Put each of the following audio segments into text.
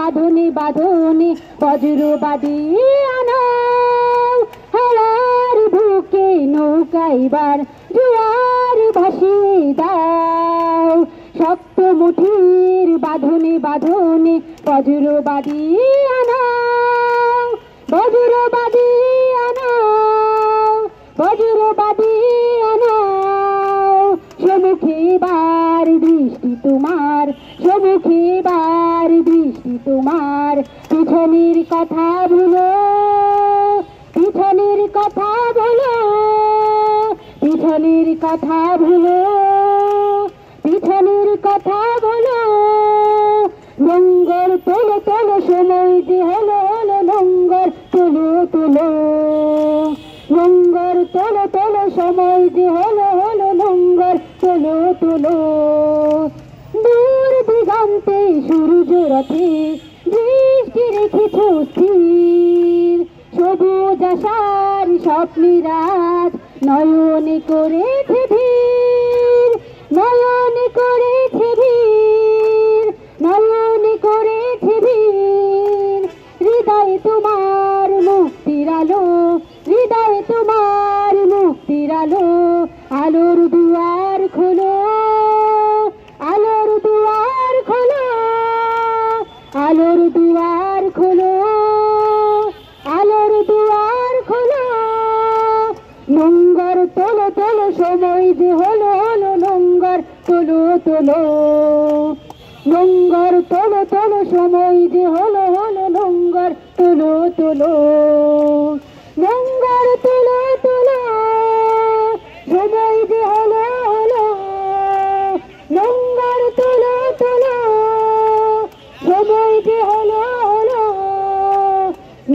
বাঁধনে বাঁধনে বজ্রবাদী আনাও, হাওয়ার বুকে নৌকা এবার জোয়ার ভাসিয়ে দাও। শক্ত মুঠির বাঁধনে বাঁধনে বজ্রবাদী আনাও, বজ্রবাদী আনাও, বজ্রবাদী আনাও। সমুখে বার দৃষ্টি তোমার, সমুখে বার দৃষ্টি তোমার। পিছনের কথা ভুলো, পিছনের কথা বলো, পিছনের কথা ভুলো, পিছনের কথা বলো। লঙ্গর তোলো তোলো সময় যে হলো হলো, লঙ্গর তোলো তোলো, লঙ্গর তোলো তোলো সময় যে হলো হলো, লঙ্গর তোলো তোলো। দূর দিগন্তে সূর্য রথে দৃষ্টি রেখেছ স্থির, সবুজ আশার স্বপ্নের রাত নয়নে করেছে ভিড়, নয়নে করেছে ভিড়, নয়নে করেছে ভিড়। হৃদয় তোমার মুক্তির আলো, হৃদয় তোমার মুক্তির আলো। আলোর দুয়ার খোলো, আলোর দুয়ার খোলো, আলোর দুয়ার খোলো, আলোর দুয়ার খোলো। লঙ্গর তোলো তোলো সময় যে হলো হলো, লঙ্গর তোলো তোলো, লঙ্গর তোলো তোলো সময় যে হলো হলো, লঙ্গর তোলো তোলো, লঙ্গর তোলো তোলো সময় যে হলো হলো, লঙ্গর তোলো তোলো সময় যে হলো হলো,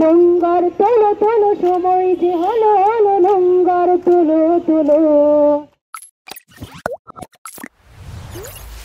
লঙ্গর তোলো তোলো সময় যে হলো হলো, লঙ্গর তোলো তোলো।